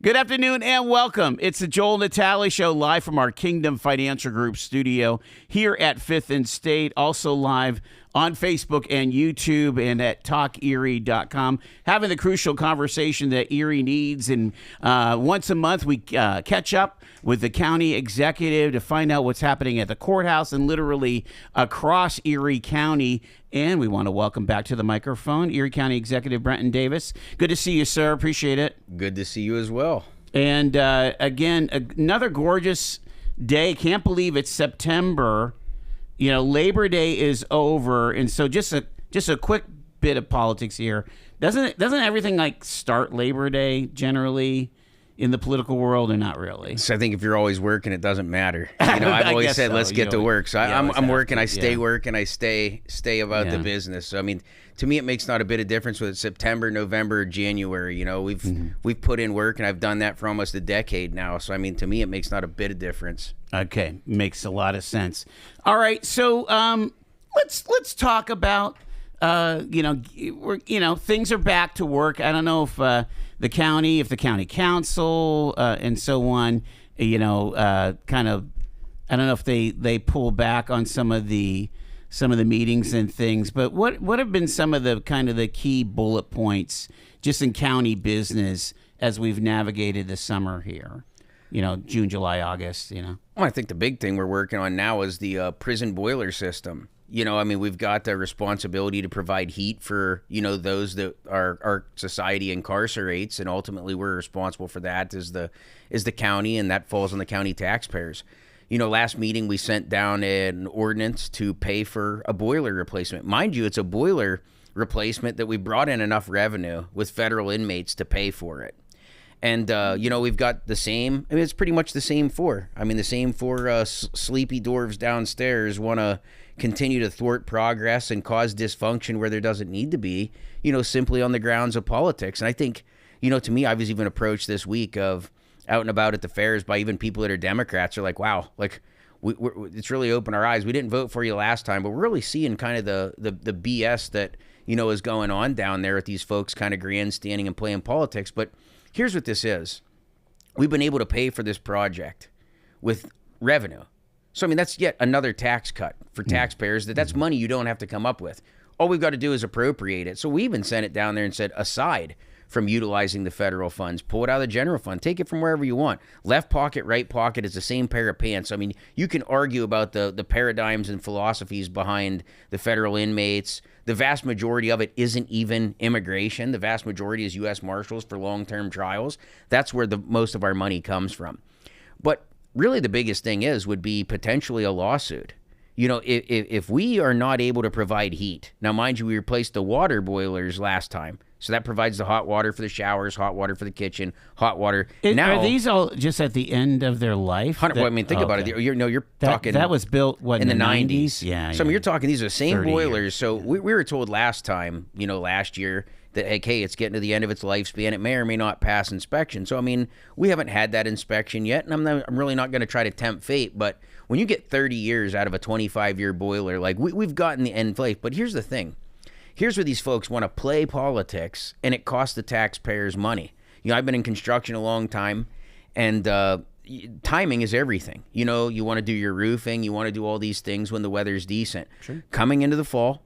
Good afternoon and welcome. It's the Joel Natale Show live from our Kingdom Financial Group studio here at 5th and State. Also live on Facebook and YouTube and at talkerie.com. Having the crucial conversation that Erie needs. And once a month we catch up with the county executive to find out what's happening at the courthouse and literally across Erie County. And we want to welcome back to the microphone Erie County Executive Brenton Davis. Good to see you, sir. Appreciate it. Good to see you as well. And again, another gorgeous day. Can't believe it's September. You know, Labor Day is over, and so just a quick bit of politics here. Doesn't everything like start Labor Day generally in the political world, or not really? So I think if you're always working, it doesn't matter. You know, I've always said, let's get to work. So I'm working. I stay working. I stay about the business. So I mean, to me, it makes not a bit of difference whether it's September, November, or January. You know, we've put in work, and I've done that for almost a decade now. So I mean, to me, it makes not a bit of difference. Okay, makes a lot of sense. All right, so let's talk about things are back to work. I don't know if the county council and so on, I don't know if they pull back on some of the meetings and things. But what have been some of the kind of the key bullet points just in county business as we've navigated the summer here? June, July, August, Well, I think the big thing we're working on now is the prison boiler system. We've got the responsibility to provide heat for, those that our society incarcerates, and ultimately we're responsible for that as the county, and that falls on the county taxpayers. Last meeting we sent down an ordinance to pay for a boiler replacement. Mind you, it's a boiler replacement that we brought in enough revenue with federal inmates to pay for it. And, we've got the same, it's pretty much the same four. The same four sleepy dwarves downstairs want to continue to thwart progress and cause dysfunction where there doesn't need to be, simply on the grounds of politics. And I think, to me, I was even approached this week of out and about at the fairs by even people that are Democrats are like, wow, like it's really opened our eyes. We didn't vote for you last time, but we're really seeing kind of the BS that, is going on down there with these folks kind of grandstanding and playing politics. But here's what this is. We've been able to pay for this project with revenue. So, that's yet another tax cut for taxpayers. That's money you don't have to come up with. All we've got to do is appropriate it. So we even sent it down there and said, aside from utilizing the federal funds, pull it out of the general fund, take it from wherever you want. Left pocket, right pocket is the same pair of pants. You can argue about the paradigms and philosophies behind the federal inmates. The vast majority of it isn't even immigration. The vast majority is U.S. Marshals for long-term trials. That's where the most of our money comes from. But really the biggest thing would be potentially a lawsuit. If we are not able to provide heat, now mind you, we replaced the water boilers last time. So that provides the hot water for the showers, hot water for the kitchen, hot water. Now, are these all just at the end of their life? Think about it. You're talking. That was built, in the 90s? Yeah. So you're talking, these are the same boilers. Years. So we were told last time, last year, that, hey, it's getting to the end of its lifespan. It may or may not pass inspection. So, we haven't had that inspection yet, and I'm really not going to try to tempt fate. But when you get 30 years out of a 25-year boiler, like we've gotten the end life. But here's the thing. Here's where these folks want to play politics, and it costs the taxpayers money. I've been in construction a long time, and timing is everything. You want to do your roofing, you want to do all these things when the weather's decent. Sure. Coming into the fall,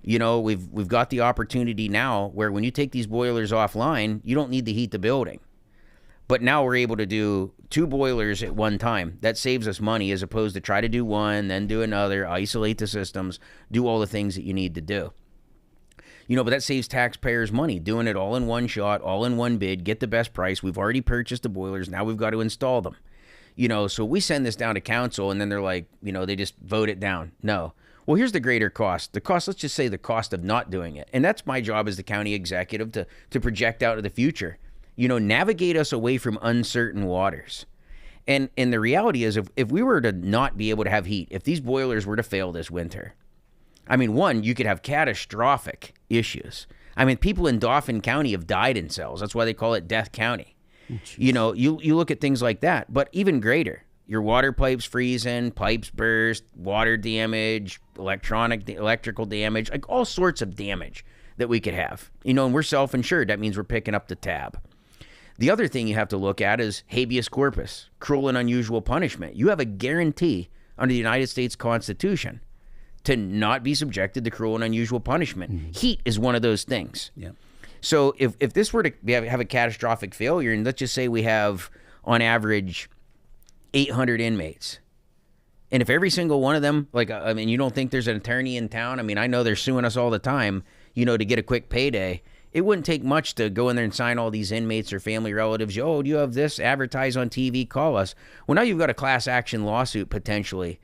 we've got the opportunity now where when you take these boilers offline, you don't need to heat the building. But now we're able to do 2 boilers at one time. That saves us money as opposed to try to do one, then do another, isolate the systems, do all the things that you need to do. But that saves taxpayers money, doing it all in one shot, all in one bid, get the best price. We've already purchased the boilers. Now we've got to install them. So we send this down to council, and then they're like, they just vote it down. No. Well, here's the greater cost. The cost, let's just say the cost of not doing it. And that's my job as the county executive to project out to the future. Navigate us away from uncertain waters. And the reality is, if we were to not be able to have heat, if these boilers were to fail this winter, one, you could have catastrophic issues. People in Dauphin County have died in cells. That's why they call it Death County. You look at things like that. But even greater, your water pipes freezing, pipes burst, water damage, electrical damage, like all sorts of damage that we could have. And we're self-insured. That means we're picking up the tab. The other thing you have to look at is habeas corpus, cruel and unusual punishment. You have a guarantee under the United States Constitution to not be subjected to cruel and unusual punishment. Heat is one of those things. Yeah. So if this were to have a catastrophic failure, and let's just say we have on average 800 inmates, and if every single one of them, like, I mean, you don't think there's an attorney in town? I mean, I know they're suing us all the time, to get a quick payday. It wouldn't take much to go in there and sign all these inmates or family relatives. Oh, do you have this? Advertise on TV, call us. Well, now you've got a class action lawsuit potentially,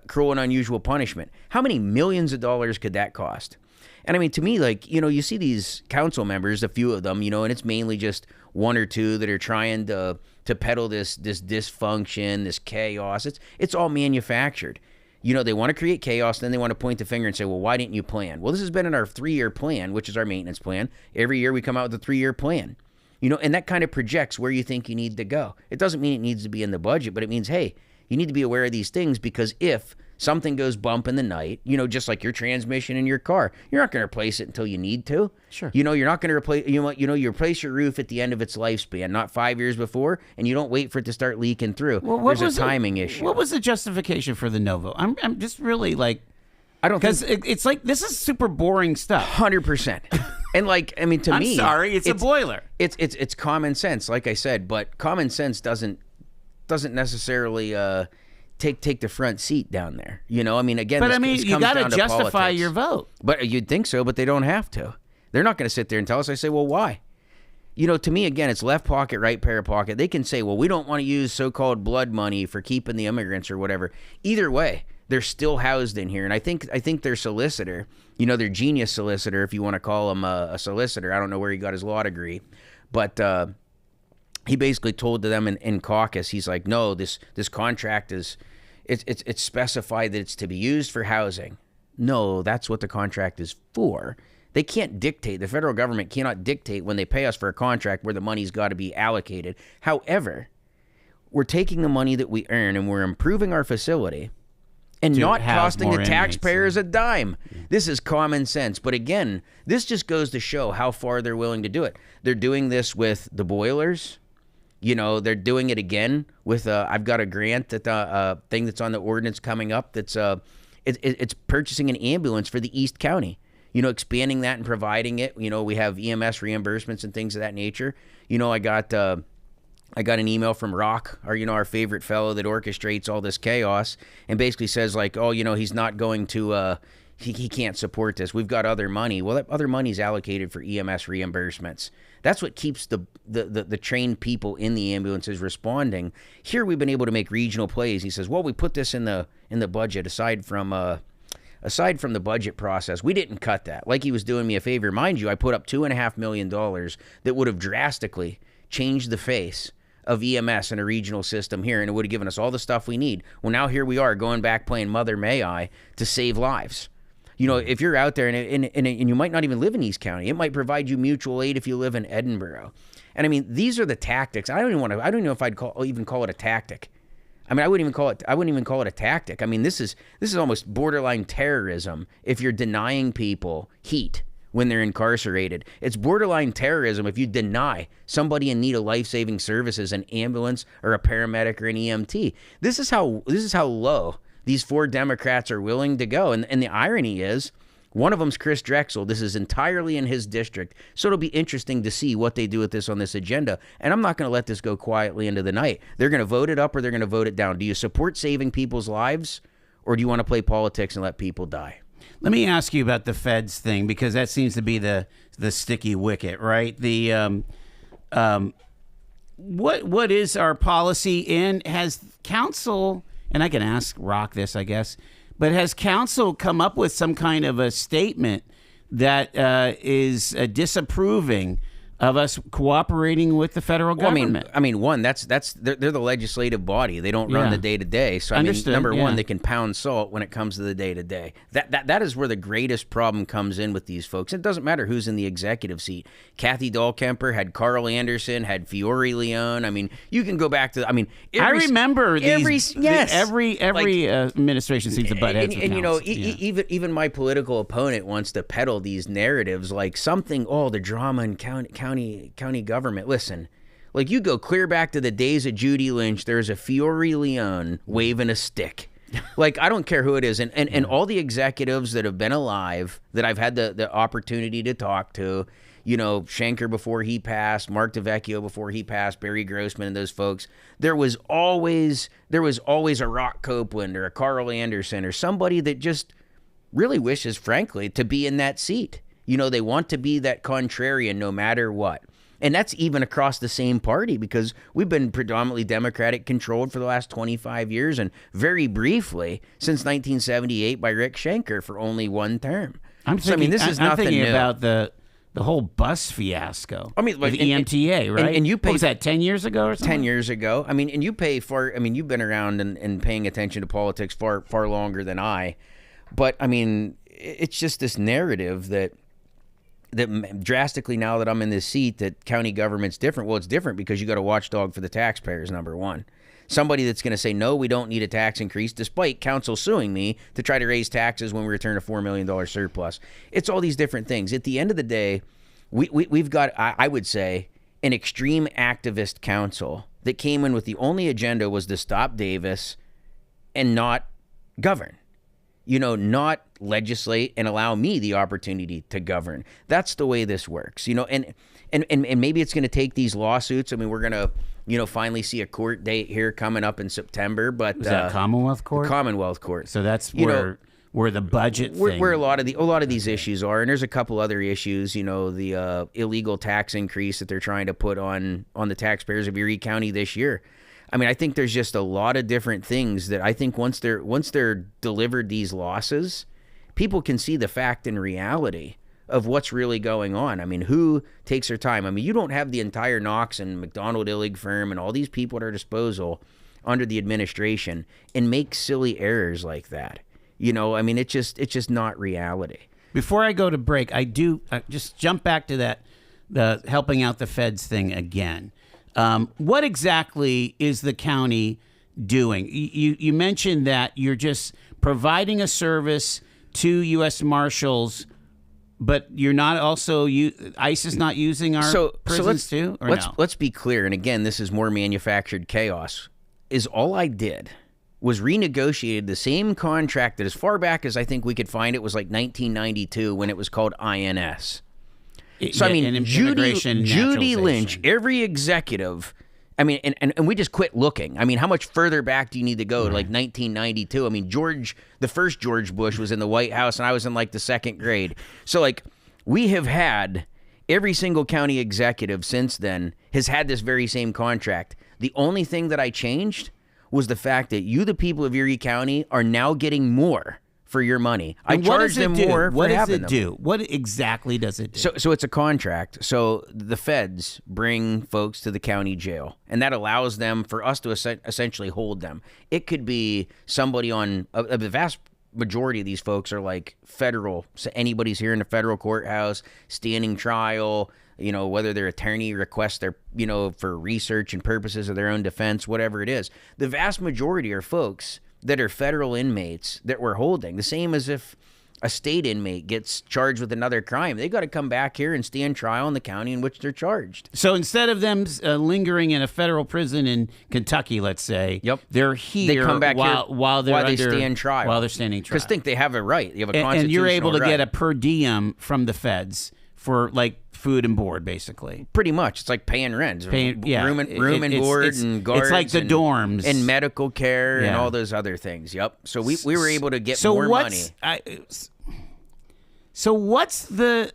cruel and unusual punishment. How many millions of dollars could that cost? And I mean, to me, like, you see these council members, a few of them, and it's mainly just one or two that are trying to peddle this dysfunction, this chaos. It's all manufactured. They want to create chaos, then they want to point the finger and say, well, why didn't you plan? Well, this has been in our 3-year plan, which is our maintenance plan. Every year we come out with a 3-year plan, and that kind of projects where you think you need to go. It doesn't mean it needs to be in the budget, but it means, hey, you need to be aware of these things, because if something goes bump in the night, just like your transmission in your car, you're not going to replace it until you need to. Sure. You're not going to replace, you replace your roof at the end of its lifespan, not 5 years before, and you don't wait for it to start leaking through. Well, there's a timing issue. What was the justification for the Novo? I'm just really like, I don't think, because it's like, this is super boring stuff. 100%. And like, I mean, to me, I'm sorry, it's a boiler. It's common sense, like I said, but common sense doesn't necessarily take the front seat down there. I mean, again, but this you got to justify politics. your vote. But you'd think so, but they don't have to. They're not going to sit there and tell us. I say, well, why? To me, again, it's left pocket, right pair pocket. They can say, well, we don't want to use so-called blood money for keeping the immigrants or whatever. Either way, they're still housed in here. And I think their solicitor, their genius solicitor, if you want to call him a solicitor, I don't know where he got his law degree, but he basically told to them in caucus, he's like, no, this contract is, it's specified that it's to be used for housing. No, that's what the contract is for. They can't dictate. The federal government cannot dictate when they pay us for a contract where the money's got to be allocated. However, we're taking the money that we earn and we're improving our facility and not costing the taxpayers a dime. This is common sense. But again, this just goes to show how far they're willing to do it. They're doing this with the boilers. They're doing it again with, I've got a grant that thing that's on the ordinance coming up that's it's purchasing an ambulance for the East County. Expanding that and providing it. We have EMS reimbursements and things of that nature. I got an email from Rock, our favorite fellow that orchestrates all this chaos, and basically says like, oh, he's not going to, he can't support this. We've got other money. Well, that other money is allocated for EMS reimbursements. That's what keeps the trained people in the ambulances responding. Here we've been able to make regional plays. He says, well, we put this in the budget aside from the budget process. We didn't cut that. Like he was doing me a favor. Mind you, I put up $2.5 million that would have drastically changed the face of EMS in a regional system here, and it would have given us all the stuff we need. Well, now here we are going back playing Mother May I to save lives. If you're out there and you might not even live in East County, it might provide you mutual aid if you live in Edinburgh. And I mean, these are the tactics. I don't even know if I'd even call it a tactic. I mean, I wouldn't even call it a tactic. I mean, this is almost borderline terrorism if you're denying people heat when they're incarcerated. It's borderline terrorism if you deny somebody in need of life-saving services an ambulance or a paramedic or an EMT. This is how low these 4 Democrats are willing to go. And the irony is, one of them's Chris Drexel. This is entirely in his district. So it'll be interesting to see what they do with this on this agenda. And I'm not going to let this go quietly into the night. They're going to vote it up or they're going to vote it down. Do you support saving people's lives, or do you want to play politics and let people die? Let me ask you about the feds thing, because that seems to be the sticky wicket, right? The what is our policy, and has council, and I can ask Rock this, I guess, but has council come up with some kind of a statement that is disapproving of us cooperating with the federal government? I mean, one, they're the legislative body. They don't run the day-to-day. So, I mean, number one, they can pound salt when it comes to the day-to-day. That is where the greatest problem comes in with these folks. It doesn't matter who's in the executive seat. Kathy Dahlkemper had Carl Anderson, had Fiore Leone. I mean, you can go back to, I remember every like, administration seems to butt heads with and even my political opponent wants to peddle these narratives like something, the drama in county government. Listen, Like, you go clear back to the days of Judy Lynch, there's a Fiore Leone waving a stick. Like, I don't care who it is. And all the executives that have been alive that I've had the opportunity to talk to, you know, Schenker before he passed, Mark DeVecchio before he passed, Barry Grossman and those folks, there was always a Rock Copeland or a Carl Anderson or somebody that just really wishes, frankly, to be in that seat. You know, they want to be that contrarian no matter what. And that's even across the same party, because we've been predominantly Democratic controlled for the last 25 years, and very briefly since 1978 by Rick Schenker for only one term. I'm thinking Nothing about the whole bus fiasco. I mean, like, with EMTA, right? And you pay, what was that, 10 years ago or something? 10 years ago. I mean, and you pay for, I mean, you've been around and paying attention to politics far longer than I. But, I mean, it's just this narrative that drastically, now that I'm in this seat, that county government's different. Well, it's different because you got a watchdog for the taxpayers, number one. Somebody that's going to say, no, we don't need a tax increase, despite council suing me to try to raise taxes when we return a $4 million surplus. It's all these different things. At the end of the day, we've got, I would say, an extreme activist council that came in with the only agenda was to stop Davis and not govern. You know, not legislate and allow me the opportunity to govern. That's the way this works, you know, and maybe it's going to take these lawsuits. I mean, we're going to, you know, finally see a court date here coming up in September, but is that Commonwealth Court? The Commonwealth Court. So that's where the budget thing, where a lot of these issues are. And there's a couple other issues, you know, the illegal tax increase that they're trying to put on the taxpayers of Erie County this year. I mean, I think there's just a lot of different things that I think once they're delivered these losses, people can see the fact and reality of what's really going on. I mean, who takes their time? I mean, you don't have the entire Knox and McDonald Illig firm and all these people at our disposal under the administration and make silly errors like that. You know, I mean, it's just not reality. Before I go to break, I do just jump back to the helping out the feds thing again. What exactly is the county doing? You mentioned that you're just providing a service to U.S. Marshals, but you're not also ICE is not using our prisons too. Or let's be clear. And again, this is more manufactured chaos. Is all I did was renegotiated the same contract that as far back as I think we could find it was like 1992 when it was called INS. So, I mean, Judy Lynch, every executive, I mean, and we just quit looking. I mean, how much further back do you need to go? Right. Like 1992? I mean, the first George Bush was in the White House, and I was in like the second grade. So, like, we have had every single county executive since then has had this very same contract. The only thing that I changed was the fact that you, the people of Erie County, are now getting more for your money. I charge them more for having them. What does it do? What exactly does it do? So it's a contract. So the feds bring folks to the county jail, and that allows them for us to essentially hold them. It could be somebody on the vast majority of these folks are like federal. So anybody's here in the federal courthouse, standing trial, you know, whether their attorney requests their, you know, for research and purposes of their own defense, whatever it is. The vast majority are folks that are federal inmates that we're holding. The same as if a state inmate gets charged with another crime. They got to come back here and stand trial in the county in which they're charged. So instead of them lingering in a federal prison in Kentucky, let's say, yep, they're here. They come back while they stand trial. While they're standing trial. Because think they have a right. They have a constitutional right. And you're able to get a per diem from the feds for like food and board, basically. Pretty much. It's like paying rent. Yeah. Room and board and guards. It's like the dorms. And medical care and all those other things. Yep. So we were able to get more money. So what's the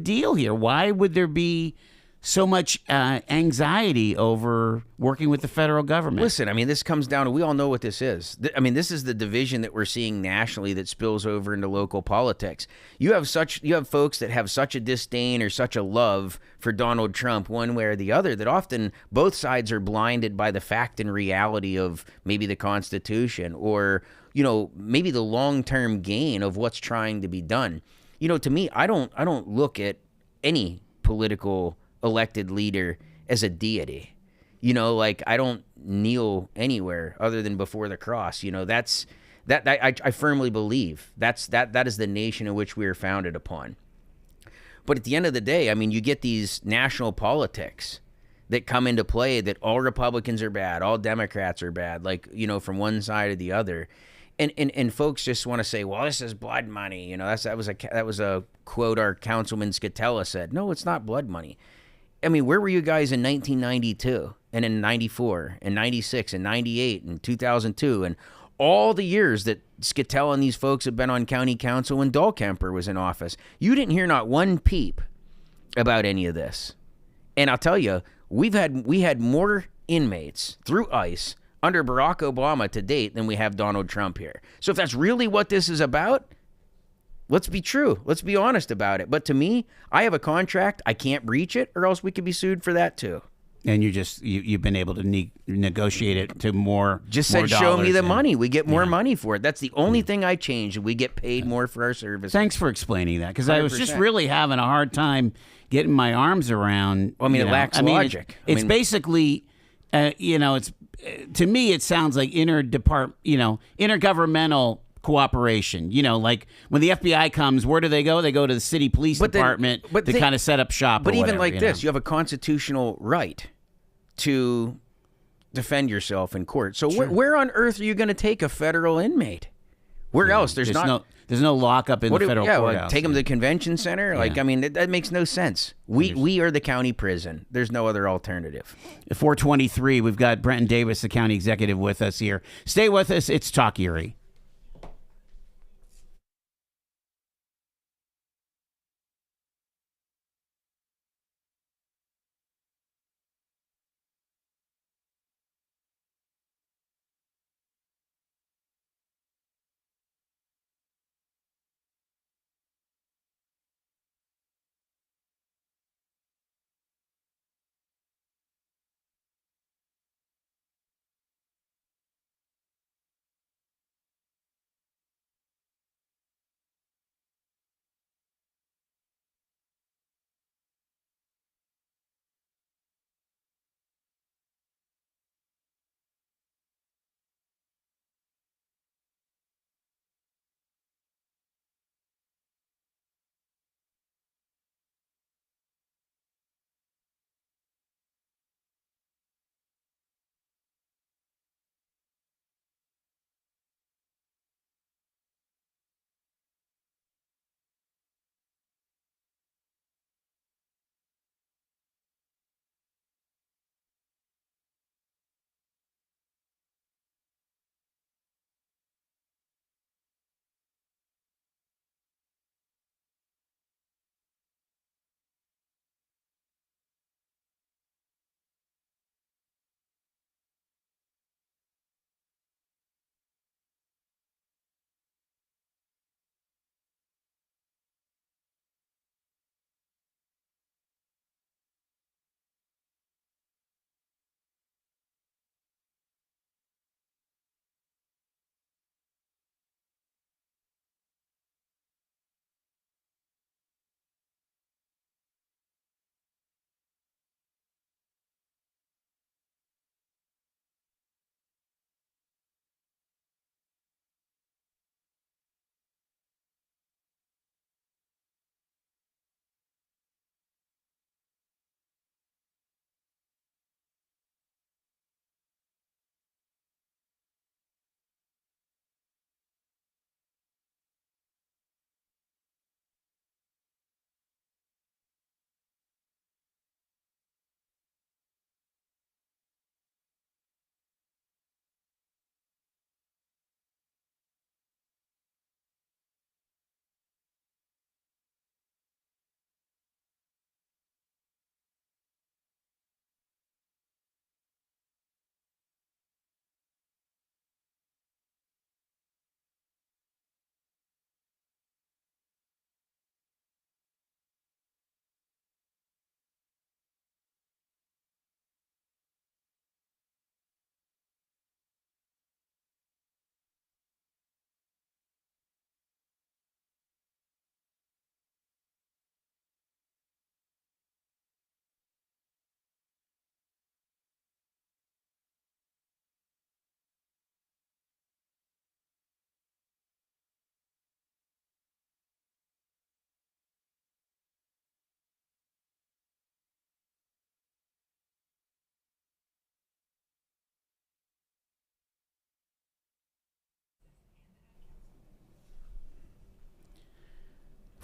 deal here? Why would there be so much anxiety over working with the federal government? Listen, I mean, this comes down to, we all know what this is. I mean, this is the division that we're seeing nationally that spills over into local politics. You have folks that have such a disdain or such a love for Donald Trump one way or the other that often both sides are blinded by the fact and reality of maybe the Constitution or, you know, maybe the long-term gain of what's trying to be done. You know, to me, I don't look at any political elected leader as a deity. You know, like I don't kneel anywhere other than before the cross. You know, I firmly believe that is the nation in which we are founded upon. But at the end of the day, I mean, you get these national politics that come into play that all Republicans are bad, all Democrats are bad, like, from one side or the other. And folks just want to say, well, this is blood money. That was a quote our Councilman Scatella said. No, it's not blood money. I mean, where were you guys in 1992 and in 94 and 96 and 98 and 2002 and all the years that Scatella and these folks have been on county council when Dahlkemper was in office? You didn't hear not one peep about any of this. And I'll tell you, we had more inmates through ICE under Barack Obama to date than we have Donald Trump here. So if that's really what this is about, let's be true. Let's be honest about it. But to me, I have a contract. I can't breach it, or else we could be sued for that too. And you've been able to negotiate it to more. Just more said, show me the and money. We get more money for it. That's the only thing I changed. We get paid more for our services. Thanks for explaining that, because I was just 100%. really having a hard time getting my arms around. Well, I mean, it lacks logic. It's basically, it's to me, it sounds like intergovernmental cooperation. Like when the FBI comes, where do they go? They go to the city police department to kind of set up shop. But or even whatever, this, you have a constitutional right to defend yourself in court. So where on earth are you going to take a federal inmate? Where else? There's no lockup in the federal courthouse. Take them to the convention center. Yeah. Like, I mean, that makes no sense. We are the county prison. There's no other alternative. At 423, we've got Brenton Davis, the county executive, with us here. Stay with us. It's Talk Erie.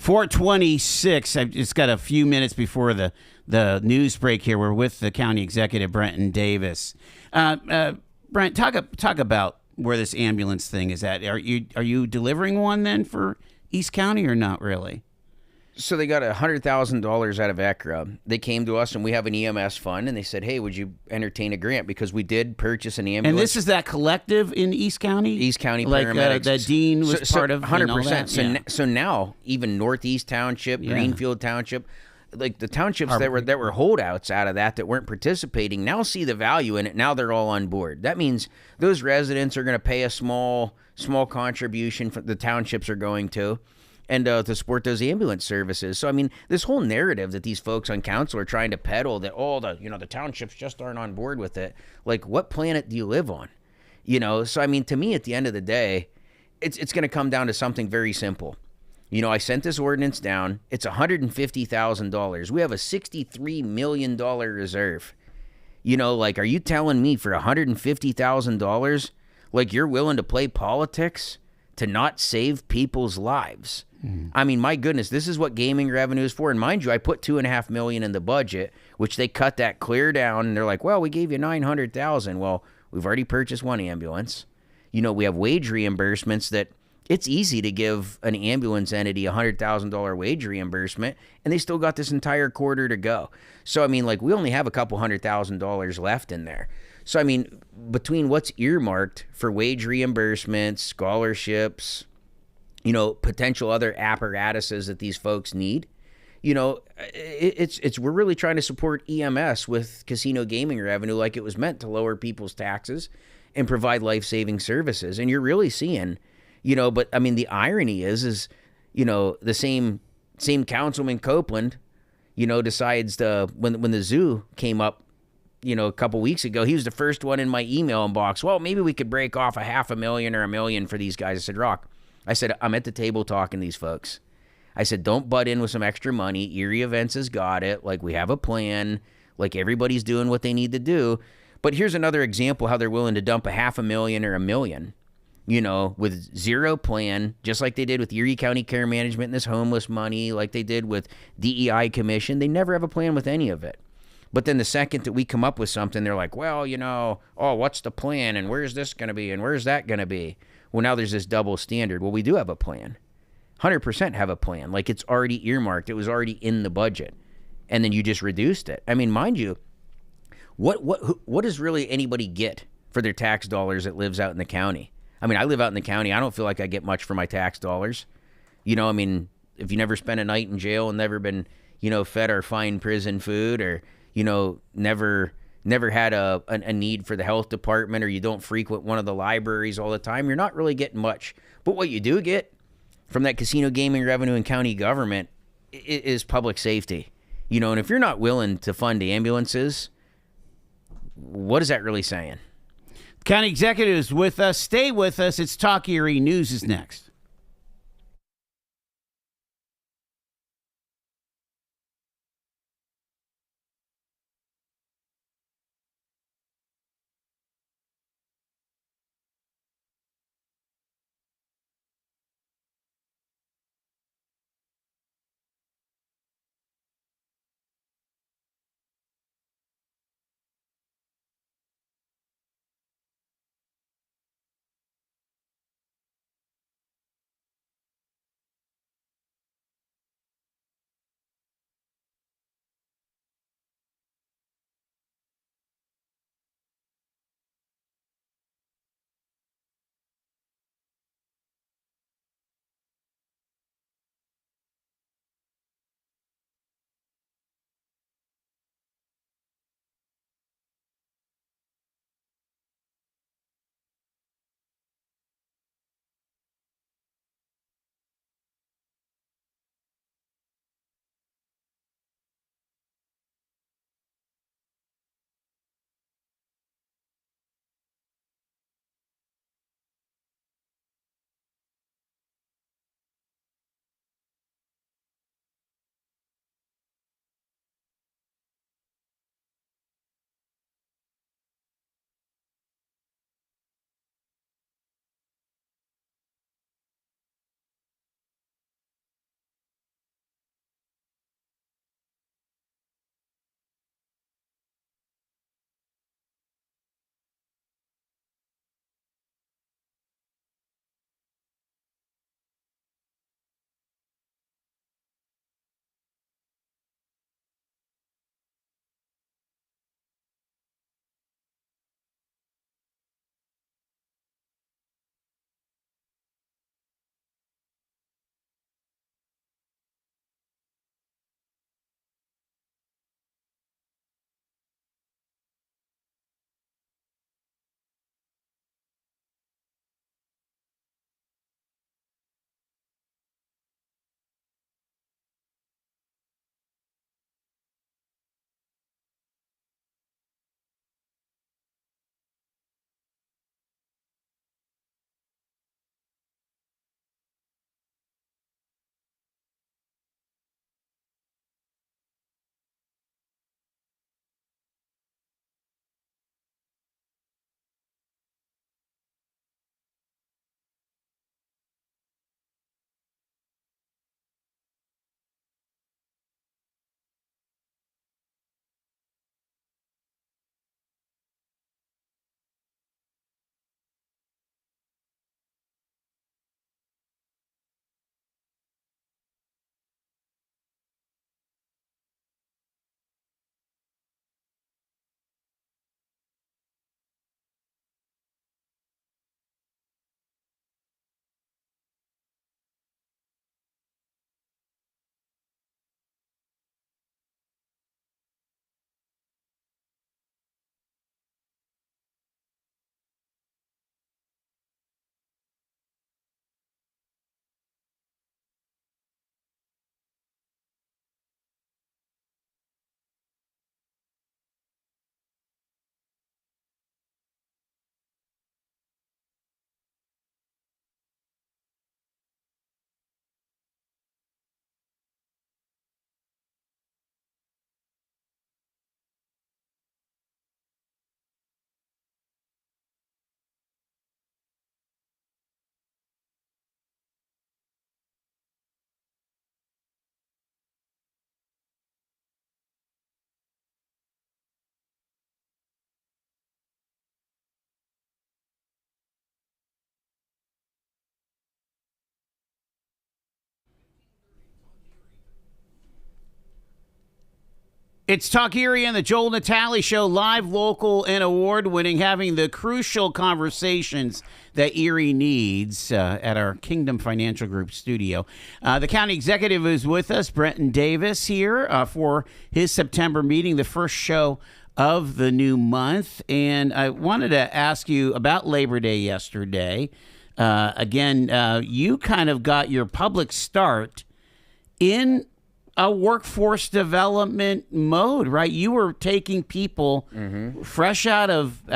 426. I've just got a few minutes before the news break here. We're with the county executive, Brenton Davis. Brent, talk about where this ambulance thing is at. Are you delivering one then for East County or not really? So they got $100,000 out of ECRA. They came to us, and we have an EMS fund, and they said, "Hey, would you entertain a grant?" Because we did purchase an ambulance. And this is that collective in East County? East County like, paramedics. That Dean was part of 100%. And all that? So now, even Northeast Township, Yeah. Greenfield Township, like the townships that were holdouts out of that weren't participating, now see the value in it. Now they're all on board. That means those residents are going to pay a small contribution for the townships are going to. And to support those ambulance services. So, I mean, this whole narrative that these folks on council are trying to peddle that, the townships just aren't on board with it. Like, what planet do you live on? So, I mean, to me, at the end of the day, it's going to come down to something very simple. I sent this ordinance down. It's $150,000. We have a $63 million reserve. Are you telling me for $150,000, you're willing to play politics to not save people's lives? I mean, my goodness, this is what gaming revenue is for. And mind you, I put $2.5 million in the budget, which they cut that clear down. And they're like, well, we gave you $900,000. Well, we've already purchased one ambulance. We have wage reimbursements that it's easy to give an ambulance entity a $100,000 wage reimbursement, and they still got this entire quarter to go. So, I mean, we only have a couple $100,000 left in there. So, I mean, between what's earmarked for wage reimbursements, scholarships, potential other apparatuses that these folks need, we're really trying to support EMS with casino gaming revenue like it was meant to lower people's taxes and provide life-saving services. And you're really seeing, but I mean, the irony is the same councilman Copeland, decides when the zoo came up, a couple weeks ago, he was the first one in my email inbox. Well, maybe we could break off $500,000 or $1 million for these guys. I said, Rock, I'm at the table talking to these folks. I said, don't butt in with some extra money. Erie Events has got it. We have a plan. Everybody's doing what they need to do. But here's another example how they're willing to dump $500,000 or $1 million, with zero plan, just like they did with Erie County Care Management and this homeless money, like they did with DEI Commission. They never have a plan with any of it. But then the second that we come up with something, they're like, well, what's the plan? And where's this going to be? And where's that going to be? Well, now there's this double standard. Well, we do have a plan. 100% have a plan. It's already earmarked. It was already in the budget. And then you just reduced it. I mean, mind you, what does really anybody get for their tax dollars that lives out in the county? I mean, I live out in the county. I don't feel like I get much for my tax dollars. I mean, if you never spent a night in jail and never been, fed our fine prison food, or, never had a need for the health department, or you don't frequent one of the libraries all the time, you're not really getting much. But what you do get from that casino gaming revenue and county government is public safety. And if you're not willing to fund ambulances, what is that really saying? County executive is with us. Stay with us. It's Talk Erie. News is next. It's Talk Erie and the Joel Natale Show, live, local, and award-winning, having the crucial conversations that Erie needs at our Kingdom Financial Group studio. The county executive is with us, Brenton Davis, here for his September meeting, the first show of the new month. And I wanted to ask you about Labor Day yesterday. Again, you kind of got your public start in a workforce development mode, right? You were taking people fresh out of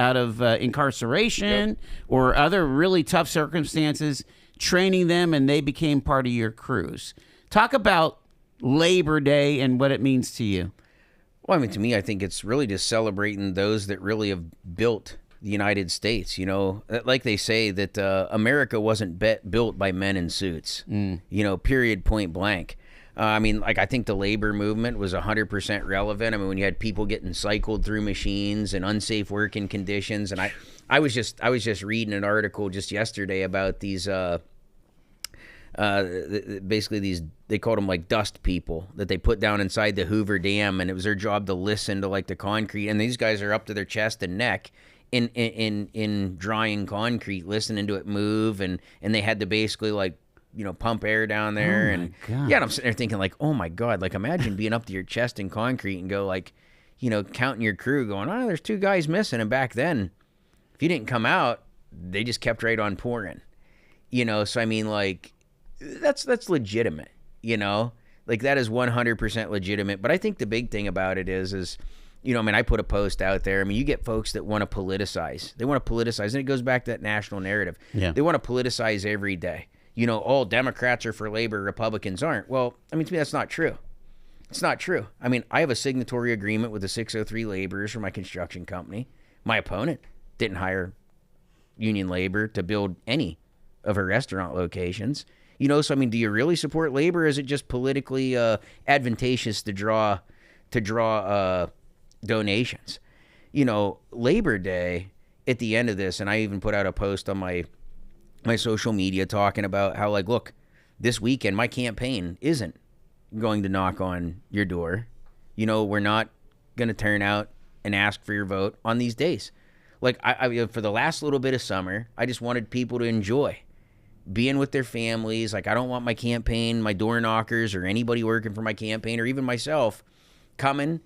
incarceration or other really tough circumstances, training them, and they became part of your crews. Talk about Labor Day and what it means to you. Well, I mean, to me, I think it's really just celebrating those that really have built the United States. You know, like they say that America wasn't built by men in suits, you know, period, point blank. I mean, like, I think the labor movement was 100% relevant. I mean, when you had people getting cycled through machines and unsafe working conditions, and I was just reading an article just yesterday about these basically these, they called them like dust people that they put down inside the Hoover Dam, and it was their job to listen to like the concrete, and these guys are up to their chest and neck in drying concrete, listening to it move, and they had to basically like, you know, pump air down there. And yeah, and I'm sitting there thinking like, oh my God, like imagine being up to your chest in concrete and go like, you know, counting your crew going, oh, there's 2 guys missing. And back then, if you didn't come out, they just kept right on pouring, you know? So, I mean, like, that's legitimate, you know, like that is 100% legitimate. But I think the big thing about it is, you know, I mean, I put a post out there. I mean, you get folks that want to politicize. They want to politicize. And it goes back to that national narrative. Yeah. They want to politicize every day. You know, all Democrats are for labor, Republicans aren't. Well, I mean, to me, that's not true. It's not true. I mean, I have a signatory agreement with the 603 laborers for my construction company. My opponent didn't hire union labor to build any of her restaurant locations. You know, so, I mean, do you really support labor? Or is it just politically advantageous to draw donations? You know, Labor Day, at the end of this, and I even put out a post on my social media talking about how, like, look, this weekend my campaign isn't going to knock on your door. You know, we're not going to turn out and ask for your vote on these days. Like, I for the last little bit of summer, I just wanted people to enjoy being with their families. Like, I don't want my campaign, my door knockers, or anybody working for my campaign, or even myself, coming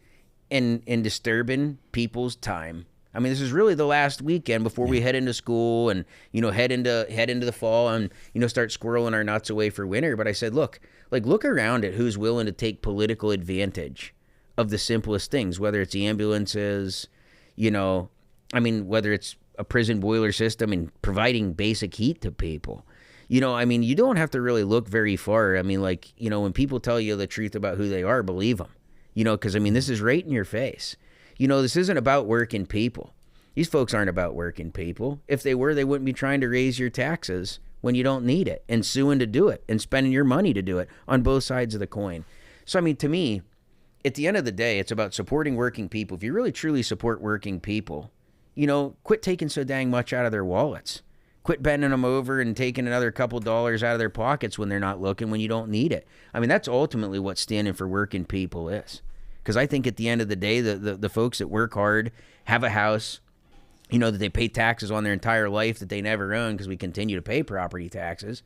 and disturbing people's time. I mean, this is really the last weekend before we head into school and, you know, head into the fall and, you know, start squirreling our nuts away for winter. But I said, look around at who's willing to take political advantage of the simplest things, whether it's ambulances, you know, I mean, whether it's a prison boiler system and providing basic heat to people. You know, I mean, you don't have to really look very far. I mean, like, you know, when people tell you the truth about who they are, believe them, you know, because, I mean, this is right in your face. You know, this isn't about working people. These folks aren't about working people. If they were, they wouldn't be trying to raise your taxes when you don't need it and suing to do it and spending your money to do it on both sides of the coin. So, I mean, to me, at the end of the day, it's about supporting working people. If you really truly support working people, you know, quit taking so dang much out of their wallets. Quit bending them over and taking another couple dollars out of their pockets when they're not looking, when you don't need it. I mean, that's ultimately what standing for working people is. Because I think at the end of the day, the folks that work hard, have a house, you know, that they pay taxes on their entire life that they never own because we continue to pay property taxes,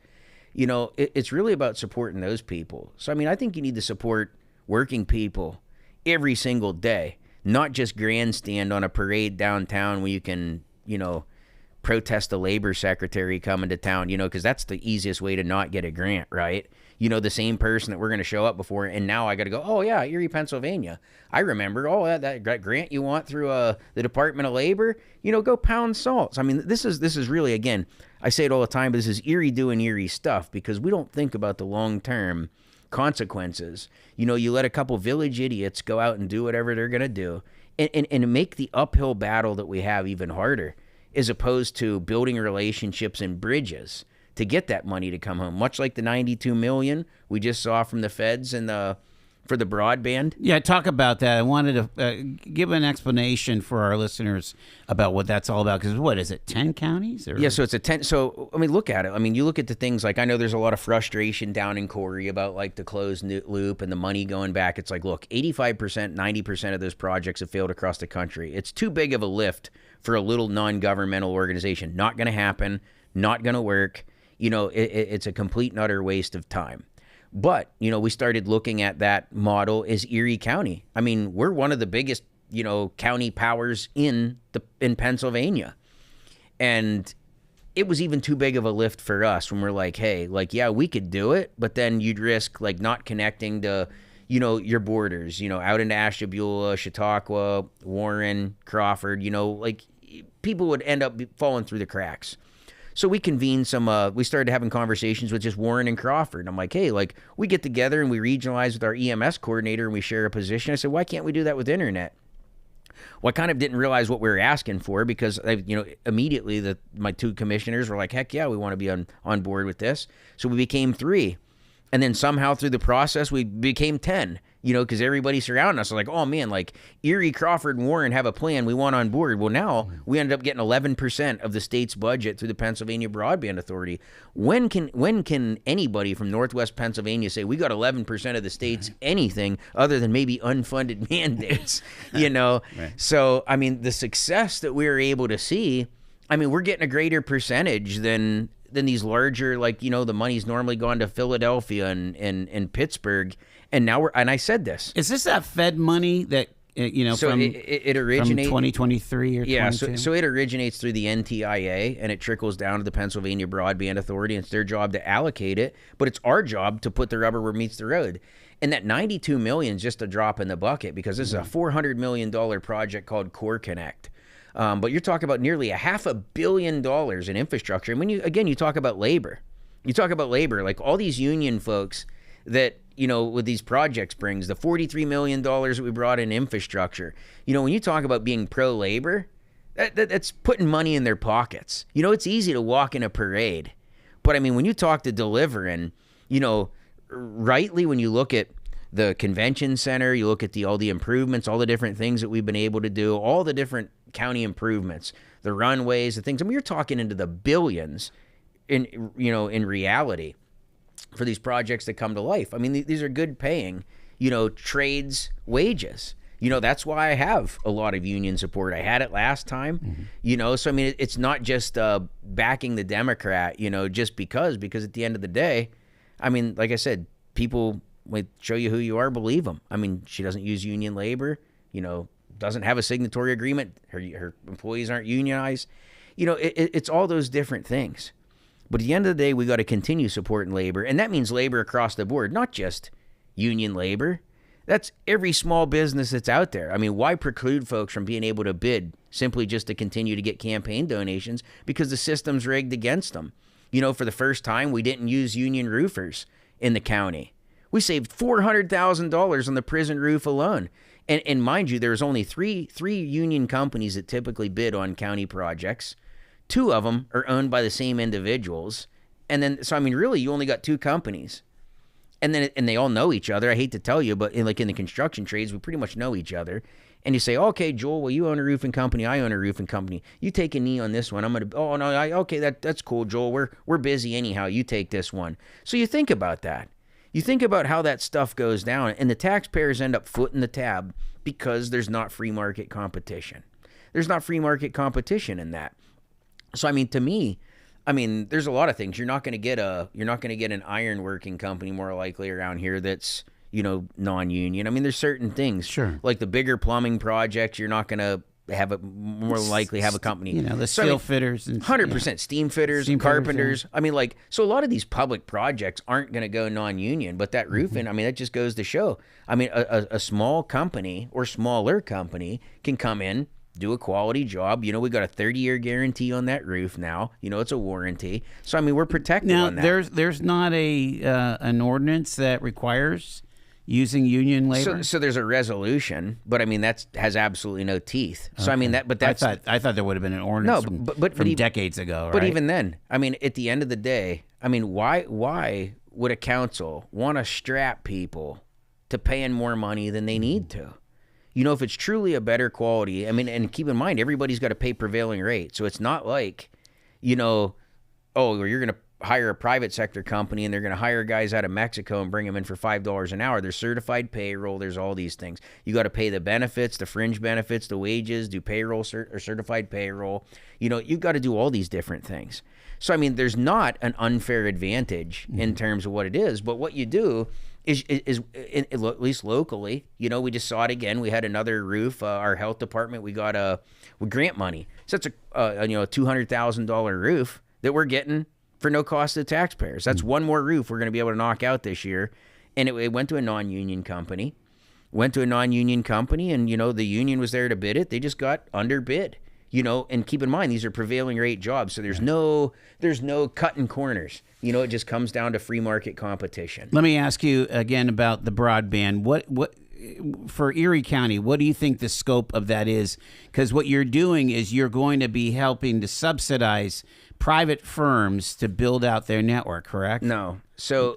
you know, it's really about supporting those people. So, I mean, I think you need to support working people every single day, not just grandstand on a parade downtown where you can, you know, protest the labor secretary coming to town, you know, because that's the easiest way to not get a grant, right? You know, the same person that we're going to show up before, and now I got to go, oh, yeah, Erie, Pennsylvania. I remember, that grant you want through the Department of Labor, you know, go pound salt. I mean, this is really, again, I say it all the time, but this is Erie doing Erie stuff because we don't think about the long-term consequences. You know, you let a couple village idiots go out and do whatever they're going to do and make the uphill battle that we have even harder, as opposed to building relationships and bridges to get that money to come home. Much like the $92 million we just saw from the feds and the for the broadband. Yeah, talk about that. I wanted to give an explanation for our listeners about what that's all about. Because what is it, 10 counties? Or? Yeah, so it's a 10. So, I mean, look at it. I mean, you look at the things like, I know there's a lot of frustration down in Corey about like the closed loop and the money going back. It's like, look, 85%, 90% of those projects have failed across the country. It's too big of a lift for a little non-governmental organization. Not going to happen, not going to work. You know, it's a complete and utter waste of time. But, you know, we started looking at that model as Erie County. I mean, we're one of the biggest, you know, county powers in Pennsylvania. And it was even too big of a lift for us when we're like, hey, like, yeah, we could do it, but then you'd risk like not connecting to, you know, your borders, you know, out into Ashtabula, Chautauqua, Warren, Crawford, you know, like people would end up falling through the cracks. So we convened we started having conversations with just Warren and Crawford. I'm like, hey, like we get together and we regionalize with our EMS coordinator and we share a position. I said, why can't we do that with internet? Well, I kind of didn't realize what we were asking for because, you know, immediately my two commissioners were like, heck yeah, we want to be on board with this. So we became 3. And then somehow through the process, we became 10, you know, because everybody surrounding us was like, oh, man, like Erie, Crawford, and Warren have a plan. We want on board. Well, now we ended up getting 11% of the state's budget through the Pennsylvania Broadband Authority. When can anybody from Northwest Pennsylvania say we got 11% of the state's anything other than maybe unfunded mandates, you know? Right. So, I mean, the success that we were able to see, I mean, we're getting a greater percentage than these larger, like, you know, the money's normally gone to Philadelphia and Pittsburgh. And now and I said this. Is this that Fed money that, you know, so from, it originates from 2023 or yeah, 22? so it originates through the NTIA and it trickles down to the Pennsylvania Broadband Authority. And it's their job to allocate it, but it's our job to put the rubber where it meets the road. And that $92 million is just a drop in the bucket because this is a $400 million project called Core Connect. But you're talking about nearly $500 million in infrastructure. And when you talk about labor, like all these union folks that, you know, with these projects brings, the $43 million that we brought in infrastructure, you know, when you talk about being pro-labor, that's putting money in their pockets. You know, it's easy to walk in a parade. But, I mean, when you talk to delivering, you know, rightly when you look at the convention center, you look at all the improvements, all the different things that we've been able to do, all the different county improvements, the runways, the things. I mean, you're talking into the billions in reality for these projects that come to life. I mean, these are good paying, you know, trades wages. You know, that's why I have a lot of union support. I had it last time, you know, so I mean, it's not just backing the Democrat, you know, just because at the end of the day, I mean, like I said, people might show you who you are, believe them. I mean, she doesn't use union labor, you know, doesn't have a signatory agreement. Her employees aren't unionized. You know, it's all those different things. But at the end of the day, we got to continue supporting labor. And that means labor across the board, not just union labor. That's every small business that's out there. I mean, why preclude folks from being able to bid simply just to continue to get campaign donations? Because the system's rigged against them. You know, for the first time, we didn't use union roofers in the county. We saved $400,000 on the prison roof alone. And mind you, there's only three union companies that typically bid on county projects. 2 of them are owned by the same individuals. And then, so I mean, really, you only got 2 companies. And they all know each other. I hate to tell you, but in the construction trades, we pretty much know each other. And you say, okay, Joel, well, you own a roofing company. I own a roofing company. You take a knee on this one. I'm going to, oh, no, okay, that's cool, Joel. We're busy anyhow. You take this one. So you think about that. You think about how that stuff goes down, and the taxpayers end up footing the tab because there's not free market competition. There's not free market competition in that. So, I mean, to me, I mean, there's a lot of things. You're not going to get an ironworking company more likely around here that's, you know, non-union. I mean, there's certain things. Sure. Like the bigger plumbing projects, you're not going to have a more likely have a company. You know, the steel fitters and 100% steam fitters, carpenters. Yeah. I mean, like, so a lot of these public projects aren't going to go non-union, but that roofing, I mean, that just goes to show. I mean, a small company or smaller company can come in, do a quality job. You know, we got a 30-year guarantee on that roof now. You know, it's a warranty. So, I mean, we're protected on that. Now, there's not an ordinance that requires using union labor. So there's a resolution, but I mean that has absolutely no teeth. So I mean that's I thought there would have been an ordinance from decades ago. Right? But even then, I mean, at the end of the day, I mean, why would a council want to strap people to paying more money than they need to. If it's truly a better quality, I mean, and keep in mind, everybody's got to pay prevailing rate. So it's not like, oh, you're going to hire a private sector company and they're going to hire guys out of Mexico and bring them in for $5 an hour. There's certified payroll. There's all these things. You got to pay the benefits, the fringe benefits, the wages, do payroll or certified payroll. You've got to do all these different things. So, I mean, there's not an unfair advantage in terms of what it is, but what you do is at least locally, we just saw it again. We had another roof, our health department, we got grant money. So it's a $200,000 roof that we're getting for no cost to the taxpayers. That's one more roof we're going to be able to knock out this year. And it went to a non-union company. And, the union was there to bid it. They just got underbid. And keep in mind, these are prevailing rate jobs. So there's no cutting corners. It just comes down to free market competition. Let me ask you again about the broadband. What for Erie County, what do you think the scope of that is? Because what you're doing is you're going to be helping to subsidize private firms to build out their network, correct? No. So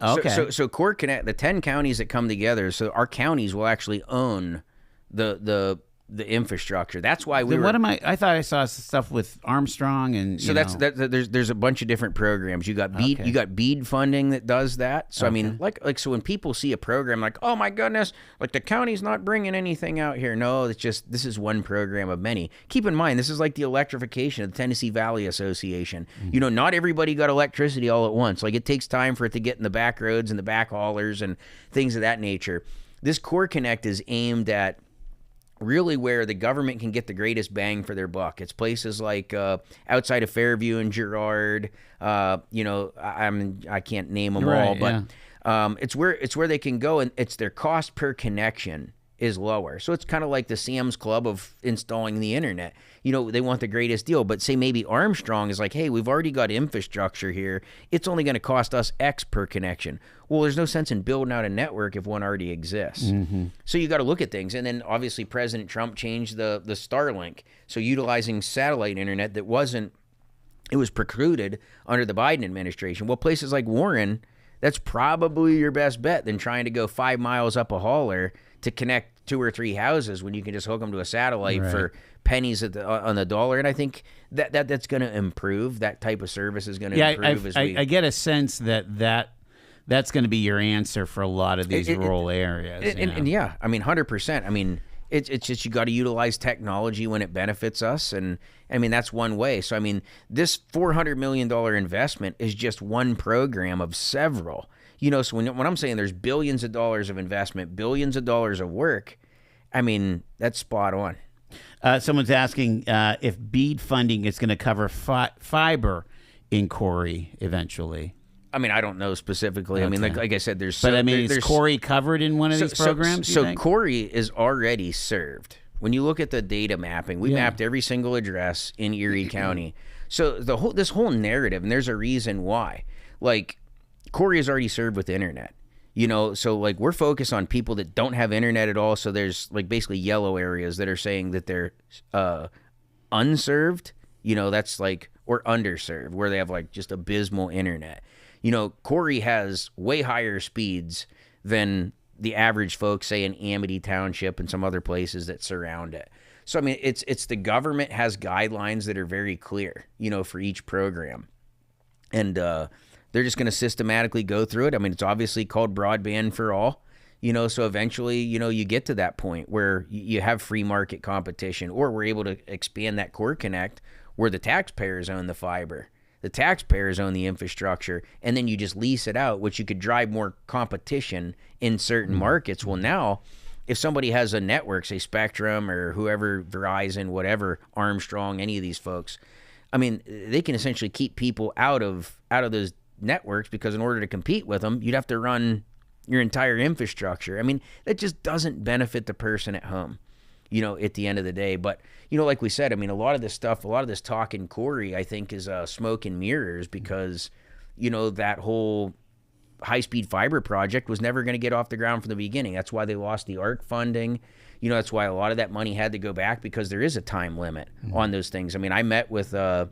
Core Connect, the 10 counties that come together, so our counties will actually own the infrastructure. That's why I thought I saw stuff with Armstrong and there's a bunch of different programs. You got BEAD funding that does that. So I mean, so when people see a program like, oh my goodness, like the county's not bringing anything out here. No, it's just this is one program of many. Keep in mind, this is like the electrification of the Tennessee Valley Association. Not everybody got electricity all at once. Like it takes time for it to get in the back roads and the back haulers and things of that nature. This Core Connect is aimed at really where the government can get the greatest bang for their buck. It's places like outside of Fairview and Girard. I can't name them all, but it's where they can go, and it's their cost per connection is lower. So it's kind of like the Sam's Club of installing the internet. They want the greatest deal, but say maybe Armstrong is like, hey, we've already got infrastructure here. It's only going to cost us X per connection. Well, there's no sense in building out a network if one already exists. So you got to look at things. And then obviously President Trump changed the Starlink. So utilizing satellite internet it was precluded under the Biden administration. Well, places like Warren, that's probably your best bet than trying to go 5 miles up a hauler to connect 2 or 3 houses when you can just hook them to a satellite for pennies on the dollar. And I think that's going to improve. That type of service is going to improve. I get a sense that's going to be your answer for a lot of these rural areas. And yeah, I mean, 100%. I mean, it's just you got to utilize technology when it benefits us. And I mean, that's one way. So, I mean, this $400 million investment is just one program of several. So when I'm saying there's billions of dollars of investment, billions of dollars of work, I mean, that's spot on. Someone's asking if BEAD funding is going to cover fiber in Corey eventually. I mean, I don't know specifically. Okay. I mean, like I said, is Corey covered in one of these programs? So Corey is already served. When you look at the data mapping, we mapped every single address in Erie County. So this whole narrative, and there's a reason why. Like, Corey is already served with internet. So like we're focused on people that don't have internet at all. So there's like basically yellow areas that are saying that they're unserved. That's like, or underserved, where they have like just abysmal internet. Corey has way higher speeds than the average folks, say in Amity Township and some other places that surround it. So I mean, it's the government has guidelines that are very clear, for each program, and they're just going to systematically go through it. I mean, it's obviously called broadband for all, so eventually, you get to that point where you have free market competition, or we're able to expand that Core Connect where the taxpayers own the fiber, the taxpayers own the infrastructure, and then you just lease it out, which you could drive more competition in certain markets. Well, now, if somebody has a network, say Spectrum or whoever, Verizon, whatever, Armstrong, any of these folks, I mean, they can essentially keep people out of those networks, because in order to compete with them, you'd have to run your entire infrastructure. I mean, that just doesn't benefit the person at home, at the end of the day. But, like we said, I mean, a lot of this talk in Corey, I think, is smoke and mirrors, because, that whole high-speed fiber project was never going to get off the ground from the beginning. That's why they lost the ARC funding. That's why a lot of that money had to go back, because there is a time limit on those things. I mean, I met with the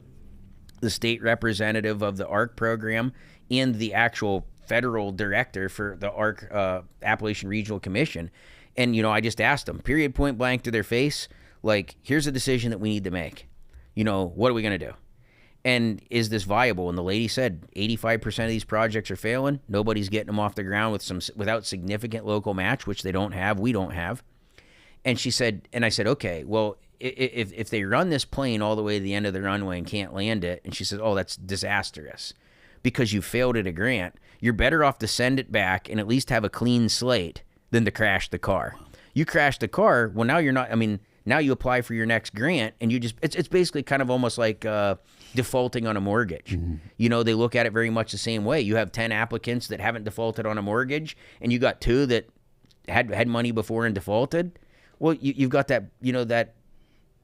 state representative of the ARC program and the actual federal director for the Appalachian Regional Commission. And, I just asked them, period, point blank to their face, like, here's a decision that we need to make. What are we going to do? And is this viable? And the lady said 85% of these projects are failing. Nobody's getting them off the ground without significant local match, which they don't have. We don't have. And she said, and I said, okay, well, if they run this plane all the way to the end of the runway and can't land it, and she said, oh, that's disastrous because you failed at a grant. You're better off to send it back and at least have a clean slate than to crash the car. You crash the car, well, now you're not, now you apply for your next grant and it's basically kind of almost like defaulting on a mortgage. Mm-hmm. They look at it very much the same way. You have 10 applicants that haven't defaulted on a mortgage and you got 2 that had money before and defaulted. Well, you've got that, that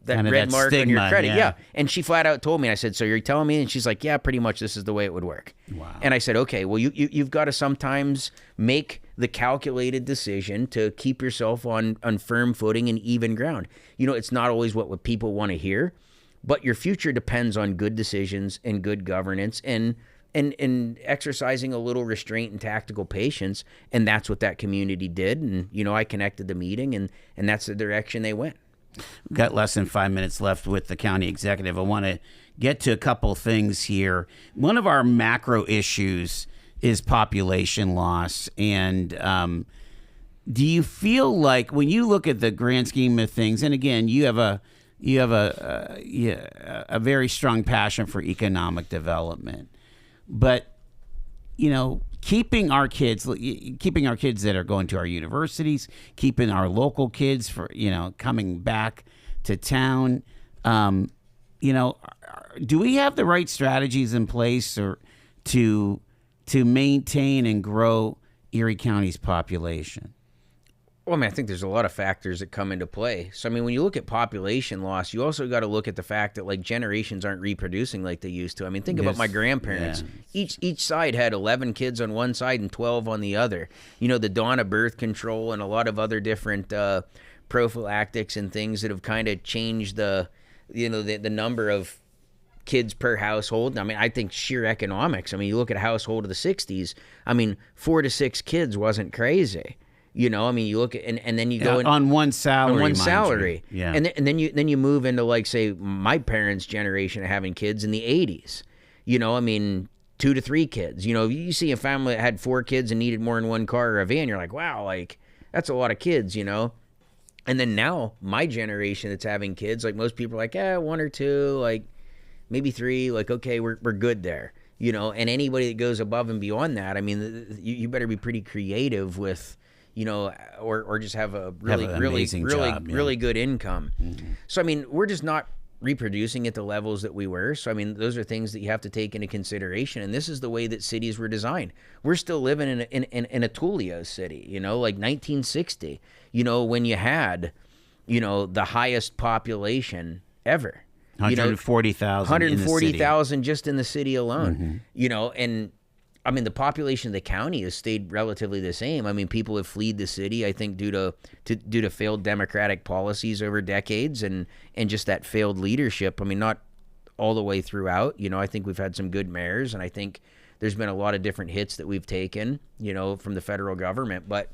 kind of red mark stigma, on your credit. Yeah. And she flat out told me, I said, so you're telling me? And she's like, yeah, pretty much this is the way it would work. Wow. And I said, okay, well, you've got to sometimes make the calculated decision to keep yourself on firm footing and even ground. It's not always what people want to hear, but your future depends on good decisions and good governance and exercising a little restraint and tactical patience. And that's what that community did. And, I connected the meeting and that's the direction they went. We've got less than 5 minutes left with the county executive. I want to get to a couple things here. One of our macro issues is population loss. And do you feel like when you look at the grand scheme of things, and again, you have a very strong passion for economic development, but keeping our kids that are going to our universities, keeping our local kids for coming back to town, do we have the right strategies in place or to maintain and grow Erie County's population? Well, I think there's a lot of factors that come into play. So, when you look at population loss, you also got to look at the fact that, generations aren't reproducing like they used to. Think about my grandparents. Yeah. Each side had 11 kids on one side and 12 on the other. The dawn of birth control and a lot of other different prophylactics and things that have kind of changed the number of kids per household. I think sheer economics. You look at a household of the 60s, 4 to 6 kids wasn't crazy. You look at and then you go on one salary. On one salary. Yeah. And then you move into say my parents' generation of having kids in the 80s. 2 to 3 kids. You see a family that had 4 kids and needed more than one car or a van, you're like, wow, that's a lot of kids, And then now my generation that's having kids, most people are like, 1 or 2, maybe 3, okay, we're good there. And anybody that goes above and beyond that, you better be pretty creative with or just have a really good income. Mm-hmm. So, we're just not reproducing at the levels that we were. So, those are things that you have to take into consideration. And this is the way that cities were designed. We're still living in a Tullio city, like 1960, when you had, the highest population ever. 140,000 140,000 just in the city alone, and the population of the county has stayed relatively the same. People have fled the city, I think, due to failed democratic policies over decades and just that failed leadership. Not all the way throughout. I think we've had some good mayors, and I think there's been a lot of different hits that we've taken, from the federal government. But,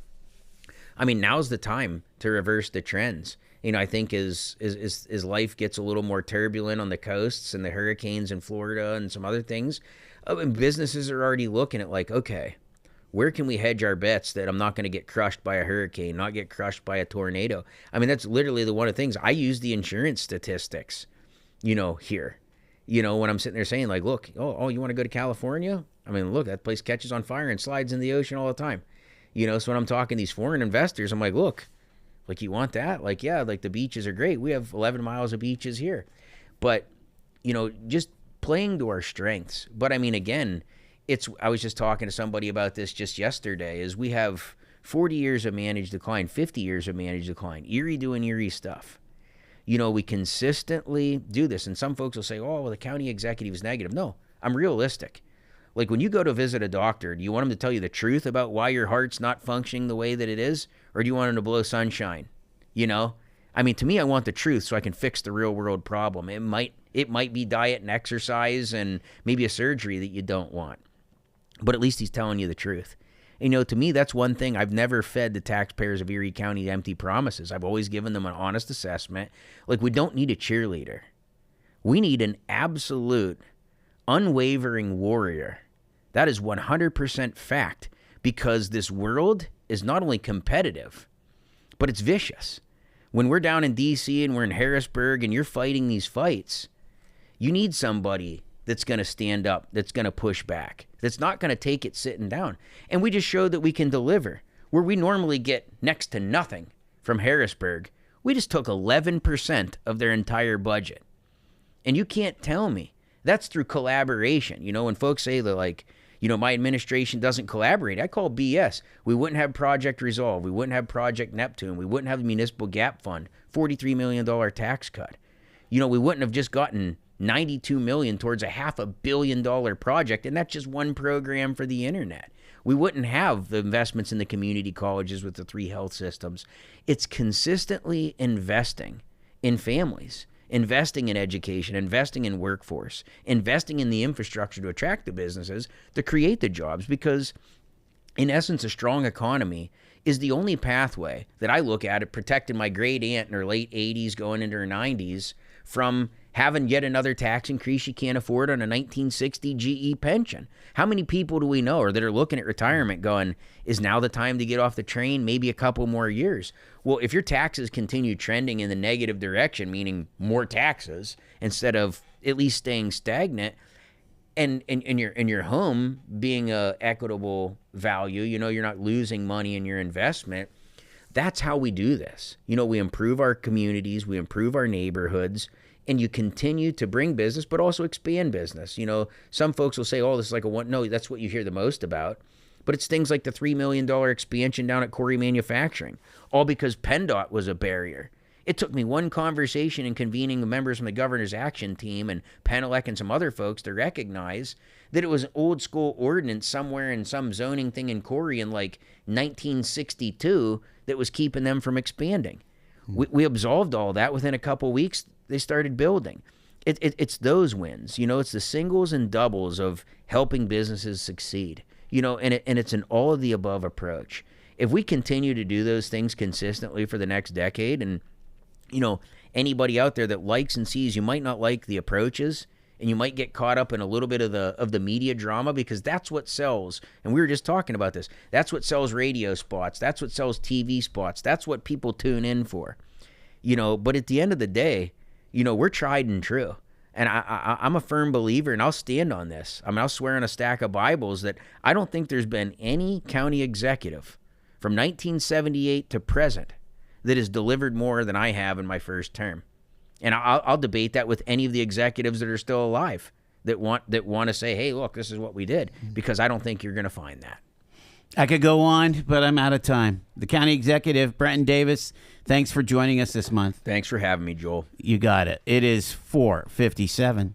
now's the time to reverse the trends. I think as life gets a little more turbulent on the coasts and the hurricanes in Florida and some other things, and businesses are already looking at okay, where can we hedge our bets that I'm not going to get crushed by a hurricane, not get crushed by a tornado? That's literally one of the things. I use the insurance statistics, here, when I'm sitting there saying look, oh, you want to go to California? Look, that place catches on fire and slides in the ocean all the time. So when I'm talking to these foreign investors, I'm like, look, you want that? Yeah, the beaches are great. We have 11 miles of beaches here. But, just playing to our strengths. But again, I was just talking to somebody about this just yesterday, is we have 40 years of managed decline, 50 years of managed decline, Erie doing Erie stuff. We consistently do this. And some folks will say, oh, well, the county executive is negative. No, I'm realistic. When you go to visit a doctor, do you want them to tell you the truth about why your heart's not functioning the way that it is? Or do you want them to blow sunshine? To me, I want the truth so I can fix the real world problem. It might be diet and exercise and maybe a surgery that you don't want. but at least he's telling you the truth. And, to me, that's one thing. I've never fed the taxpayers of Erie County empty promises. I've always given them an honest assessment. Like, we don't need a cheerleader. We need an absolute, unwavering warrior. That is 100% fact, because this world is not only competitive, but it's vicious. When we're down in D.C. and we're in Harrisburg and you're fighting these fights, you need somebody that's going to stand up, that's going to push back, that's not going to take it sitting down. And we just showed that we can deliver. Where we normally get next to nothing from Harrisburg, we just took 11% of their entire budget. And you can't tell me that's through collaboration. When folks say that, like, my administration doesn't collaborate, I call BS. We wouldn't have Project Resolve. We wouldn't have Project Neptune. We wouldn't have the Municipal Gap Fund, $43 million tax cut. We wouldn't have just gotten $92 million towards a $500 million project, and that's just one program for the internet. We wouldn't have the investments in the community colleges with the 3 health systems. It's consistently investing in families, investing in education, investing in workforce, investing in the infrastructure to attract the businesses, to create the jobs, because in essence, a strong economy is the only pathway that I look at protecting my great aunt in her late 80s going into her 90s from having yet another tax increase she can't afford on a 1960 GE pension. How many people do we know or that are looking at retirement going, is now the time to get off the train? Maybe a couple more years. Well, if your taxes continue trending in the negative direction, meaning more taxes instead of at least staying stagnant, and your home being a equitable value, you're not losing money in your investment. That's how we do this. We improve our communities, we improve our neighborhoods, and you continue to bring business, but also expand business. Some folks will say, oh, this is like a one. No, that's what you hear the most about. But it's things like the $3 million expansion down at Corey Manufacturing, all because PennDOT was a barrier. It took me one conversation and convening the members from the governor's action team and Penelec and some other folks to recognize that it was an old school ordinance somewhere in some zoning thing in Corey in like 1962 that was keeping them from expanding. We absolved all that. Within a couple weeks, they started building. It's those wins. It's the singles and doubles of helping businesses succeed. And it's an all of the above approach. If we continue to do those things consistently for the next decade, and anybody out there that likes and sees, you might not like the approaches, and you might get caught up in a little bit of the media drama, because that's what sells. And we were just talking about this. That's what sells radio spots. That's what sells TV spots. That's what people tune in for. But at the end of the day, we're tried and true. And I'm a firm believer, and I'll stand on this. I'll swear on a stack of Bibles that I don't think there's been any county executive from 1978 to present that has delivered more than I have in my first term. And I'll debate that with any of the executives that are still alive that want to say, hey, look, this is what we did, because I don't think you're going to find that. I could go on, but I'm out of time. The county executive, Brenton Davis, thanks for joining us this month. Thanks for having me, Joel. You got it. It is 4:57.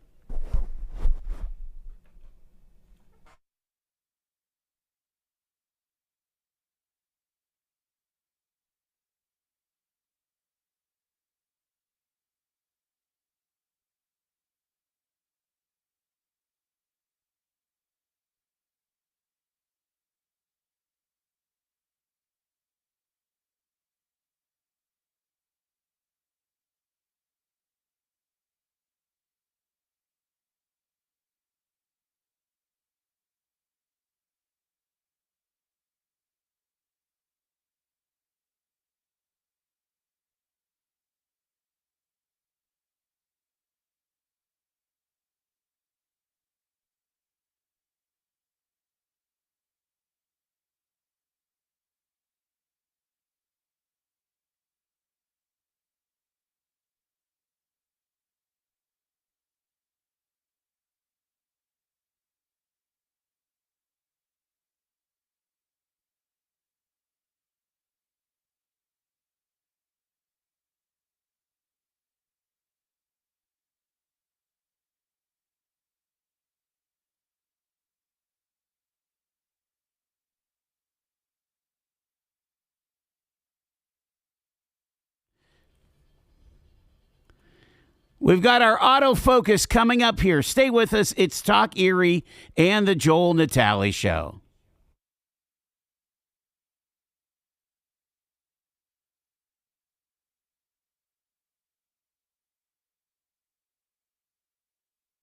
We've got our autofocus coming up here. Stay with us. It's Talk Erie and the Joel Natale Show.